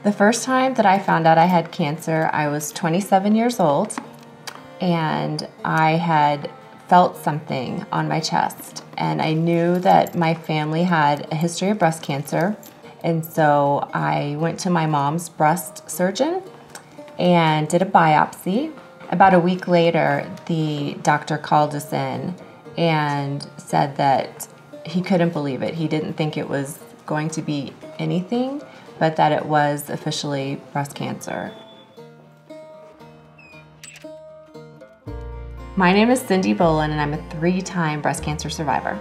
The first time that I found out I had cancer, I was 27 years old, and I had felt something on my chest, and I knew that my family had a history of breast cancer, and so I went to my mom's breast surgeon and did a biopsy. About a week later, the doctor called us in and said that he couldn't believe it. He didn't think it was going to be anything, but that it was officially breast cancer. My name is Cindy Bolin, and I'm a 3-time breast cancer survivor.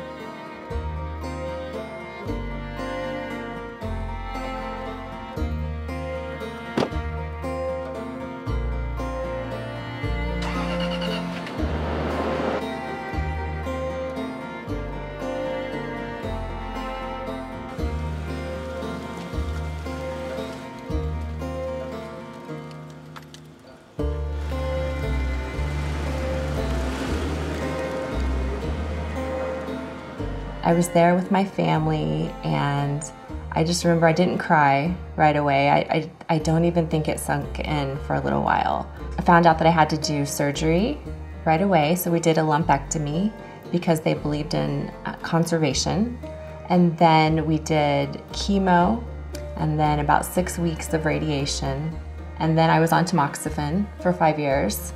I was there with my family, and I just remember I didn't cry right away. I don't even think it sunk in for a little while. I found out that I had to do surgery right away, so we did a lumpectomy because they believed in conservation. And then we did chemo, and then about 6 weeks of radiation. And then I was on tamoxifen for 5 years.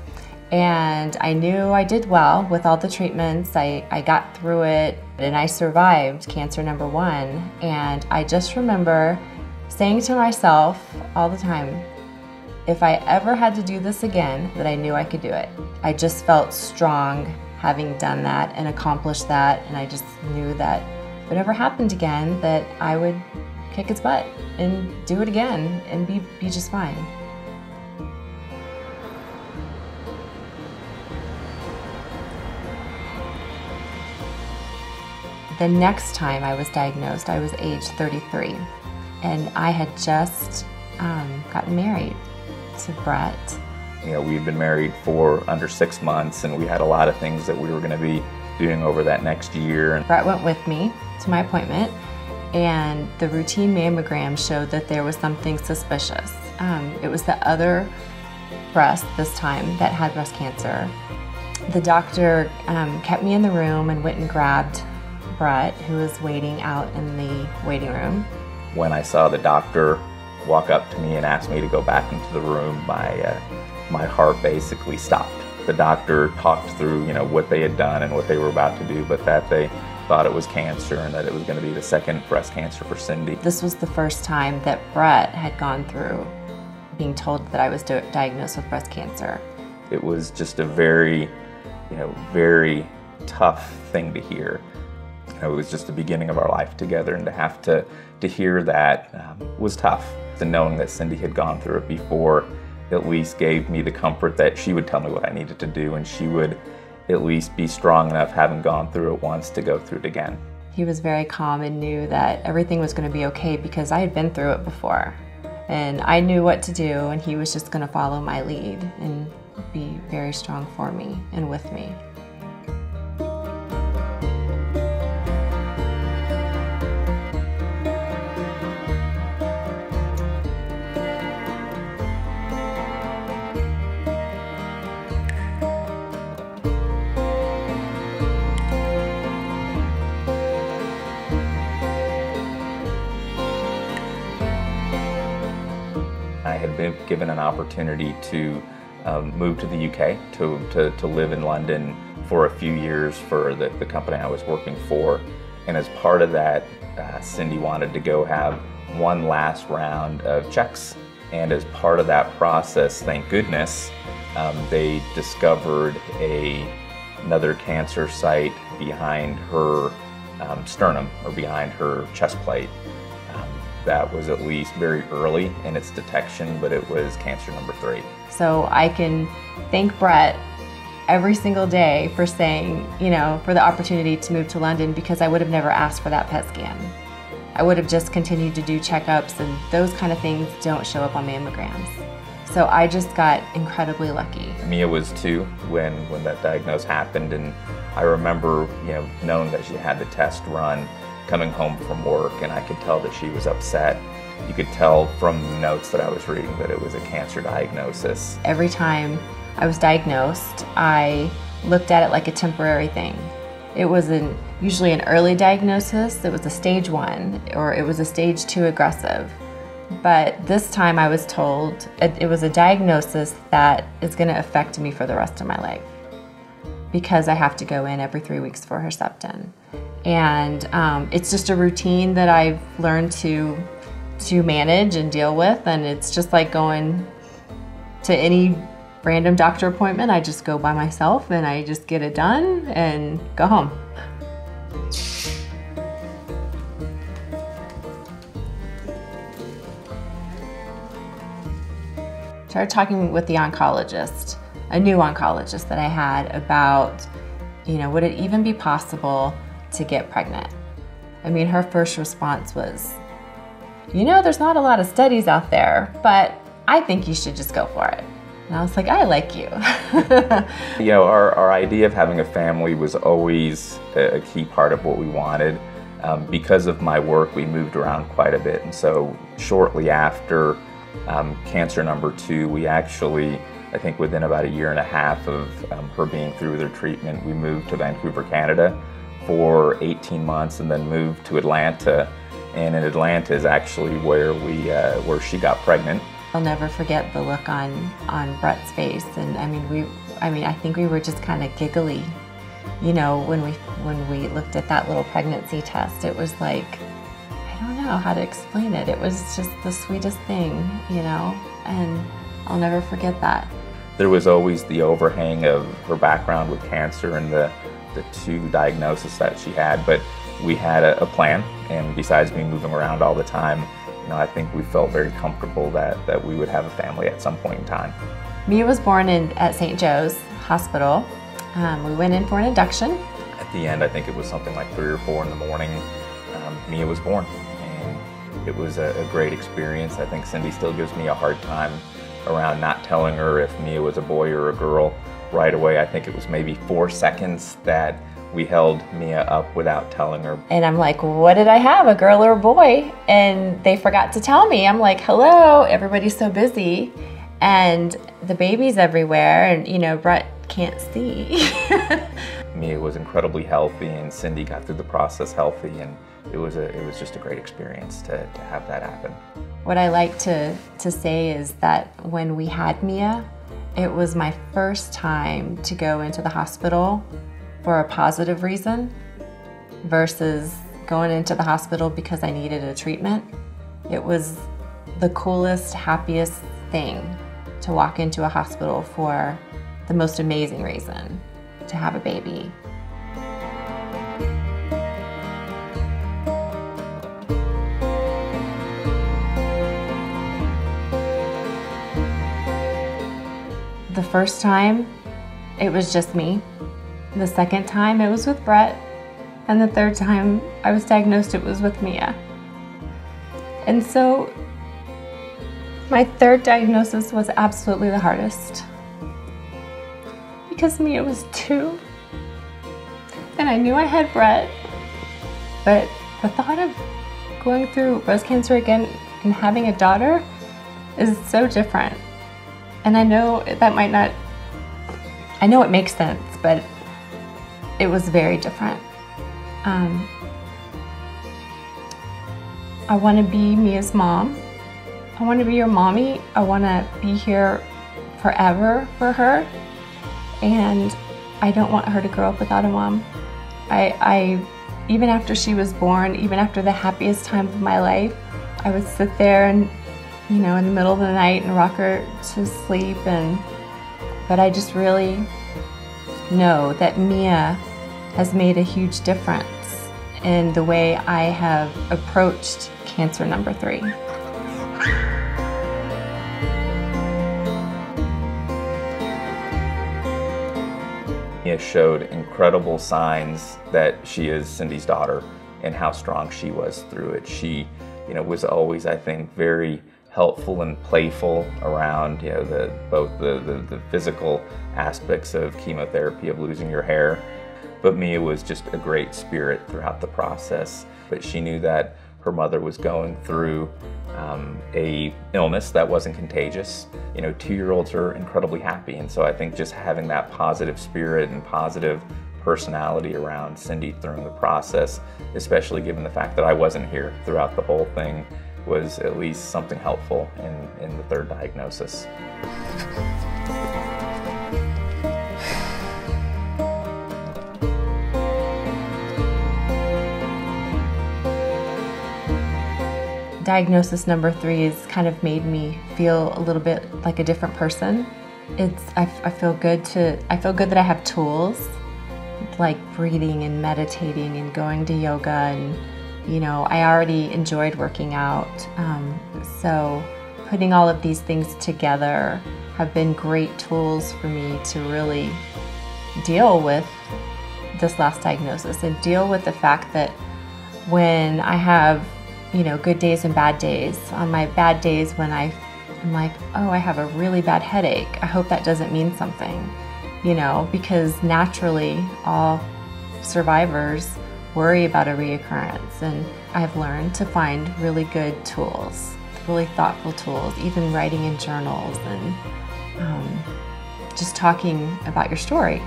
And I knew I did well with all the treatments. I got through it, and I survived cancer number 1. And I just remember saying to myself all the time, if I ever had to do this again, that I knew I could do it. I just felt strong having done that and accomplished that, and I just knew that if it ever happened again, that I would kick its butt and do it again and be just fine. The next time I was diagnosed, I was age 33, and I had just gotten married to Brett. You know, we'd been married for under 6 months, and we had a lot of things that we were going to be doing over that next year. And Brett went with me to my appointment, and the routine mammogram showed that there was something suspicious. It was the other breast this time that had breast cancer. The doctor kept me in the room and went and grabbed Brett, who was waiting out in the waiting room. When I saw the doctor walk up to me and ask me to go back into the room, my heart basically stopped. The doctor talked through, you know, what they had done and what they were about to do, but that they thought it was cancer and that it was going to be the second breast cancer for Cindy. This was the first time that Brett had gone through being told that I was diagnosed with breast cancer. It was just a very, very tough thing to hear. It was just the beginning of our life together, and to have to hear that was tough. And knowing that Cindy had gone through it before at least gave me the comfort that she would tell me what I needed to do, and she would at least be strong enough, having gone through it once, to go through it again. He was very calm and knew that everything was going to be okay because I had been through it before. And I knew what to do, and he was just going to follow my lead and be very strong for me and with me. I had been given an opportunity to move to the UK, to live in London for a few years for the company I was working for. And as part of that, Cindy wanted to go have one last round of checks. And as part of that process, thank goodness, they discovered another cancer site behind her sternum, or behind her chest plate. That was at least very early in its detection, but it was cancer number 3. So I can thank Brett every single day for saying, for the opportunity to move to London, because I would have never asked for that PET scan. I would have just continued to do checkups, and those kind of things don't show up on mammograms. So I just got incredibly lucky. Mia was 2 when that diagnosis happened, and I remember, knowing that she had the test run, coming home from work, and I could tell that she was upset. you could tell from the notes that I was reading that it was a cancer diagnosis. Every time I was diagnosed, I looked at it like a temporary thing. It was usually an early diagnosis, it was a stage 1, or it was a stage 2 aggressive. But this time I was told it was a diagnosis that is going to affect me for the rest of my life, because I have to go in every 3 weeks for Herceptin. And it's just a routine that I've learned to manage and deal with, and it's just like going to any random doctor appointment. I just go by myself and I just get it done and go home. Started talking with the oncologist, a new oncologist that I had, about, would it even be possible to get pregnant? I mean, her first response was, there's not a lot of studies out there, but I think you should just go for it. And I was like, I like you. Our idea of having a family was always a key part of what we wanted. Because of my work, we moved around quite a bit. And so shortly after cancer number 2, we actually, I think within about 1.5 years of her being through their treatment, we moved to Vancouver, Canada for 18 months and then moved to Atlanta. And in Atlanta is actually where she got pregnant. I'll never forget the look on Brett's face, and I think we were just kind of giggly, when we looked at that little pregnancy test. It was like, I don't know how to explain it. It was just the sweetest thing, and I'll never forget that. There was always the overhang of her background with cancer and the 2 diagnoses that she had, but we had a plan, and besides me moving around all the time, I think we felt very comfortable that we would have a family at some point in time. Mia was born at St. Joe's Hospital. We went in for an induction. At the end, I think it was something like 3 or 4 in the morning, Mia was born, and it was a great experience. I think Cindy still gives me a hard time around not telling her if Mia was a boy or a girl right away. I think it was maybe 4 seconds that we held Mia up without telling her. And I'm like, what did I have, a girl or a boy? And they forgot to tell me. I'm like, hello, everybody's so busy. And the baby's everywhere, and Brett can't see. Mia was incredibly healthy, and Cindy got through the process healthy, and it was just a great experience to have that happen. What I like to say is that when we had Mia, it was my first time to go into the hospital for a positive reason versus going into the hospital because I needed a treatment. It was the coolest, happiest thing to walk into a hospital for the most amazing reason, to have a baby. The first time, it was just me. The second time, it was with Brett. And the third time I was diagnosed, it was with Mia. And so my third diagnosis was absolutely the hardest because Mia was 2. And I knew I had Brett, but the thought of going through breast cancer again and having a daughter is so different. And I know that might not, I know it makes sense, but it was very different. I want to be Mia's mom. I want to be your mommy. I want to be here forever for her. And I don't want her to grow up without a mom. I even after she was born, even after the happiest time of my life, I would sit there and, in the middle of the night and rock her to sleep. But I just really know that Mia has made a huge difference in the way I have approached cancer number 3. Mia showed incredible signs that she is Cindy's daughter and how strong she was through it. She, was always, I think, very helpful and playful around, both the physical aspects of chemotherapy, of losing your hair. But Mia was just a great spirit throughout the process. But she knew that her mother was going through a illness that wasn't contagious. You know, 2-year-olds are incredibly happy, and so I think just having that positive spirit and positive personality around Cindy during the process, especially given the fact that I wasn't here throughout the whole thing, was at least something helpful in the third diagnosis. Diagnosis number 3 has kind of made me feel a little bit like a different person. I feel good that I have tools like breathing and meditating and going to yoga, and you know, I already enjoyed working out. So putting all of these things together have been great tools for me to really deal with this last diagnosis and deal with the fact that when I have, you know, good days and bad days, on my bad days when I'm like, oh, I have a really bad headache, I hope that doesn't mean something, you know, because naturally all survivors worry about a reoccurrence, and I've learned to find really good tools, really thoughtful tools, even writing in journals and just talking about your story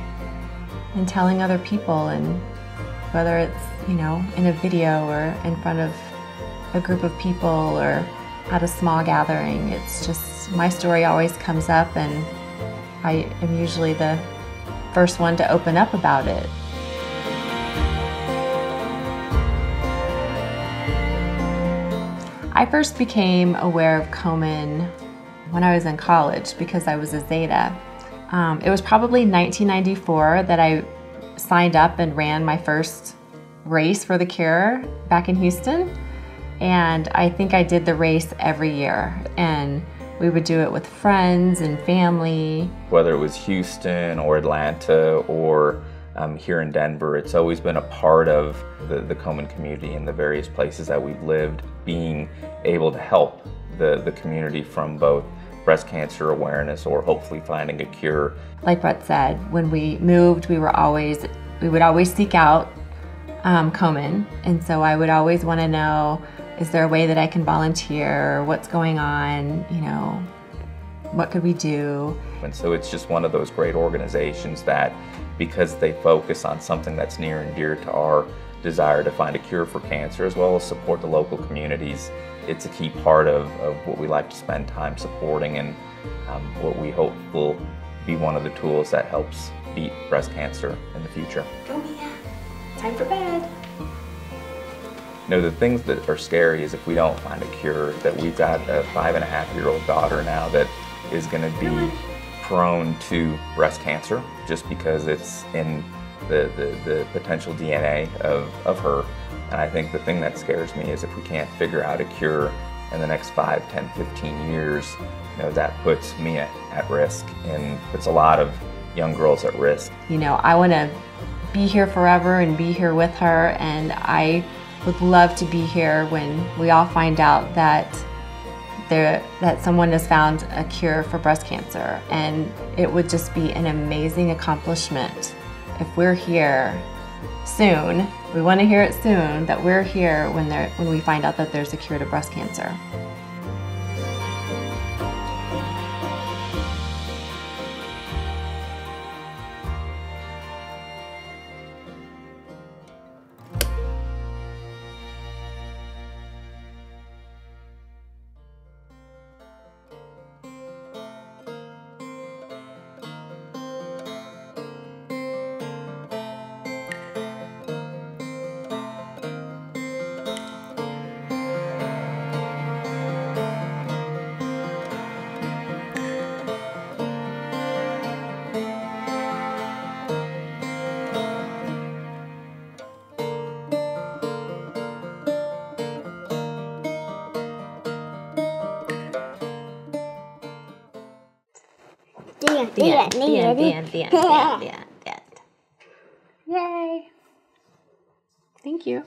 and telling other people, and whether it's, you know, in a video or in front of a group of people or at a small gathering. It's just, my story always comes up, and I am usually the first one to open up about it. I first became aware of Komen when I was in college because I was a Zeta. It was probably 1994 that I signed up and ran my first race for the cure back in Houston. And I think I did the race every year, and we would do it with friends and family. Whether it was Houston or Atlanta or here in Denver, it's always been a part of the Komen community and the various places that we've lived, being able to help the community from both breast cancer awareness or hopefully finding a cure. Like Brett said, when we moved, we would always seek out Komen, and so I would always want to know, is there a way that I can volunteer? What's going on? You know, what could we do? And so it's just one of those great organizations that, because they focus on something that's near and dear to our desire to find a cure for cancer, as well as support the local communities, it's a key part of what we like to spend time supporting, and what we hope will be one of the tools that helps beat breast cancer in the future. Go Mia, time for bed. You know, the things that are scary is if we don't find a cure, that we've got a 5.5-year-old daughter now that is going to be prone to breast cancer just because it's in the potential DNA of her. And I think the thing that scares me is if we can't figure out a cure in the next 5, 10, 15 years, you know, that puts me at risk and puts a lot of young girls at risk. You know, I want to be here forever and be here with her, and I would love to be here when we all find out that someone has found a cure for breast cancer. And it would just be an amazing accomplishment if we're here soon. We want to hear it soon, that we're here when we find out that there's a cure to breast cancer. The end. Yay. Thank you.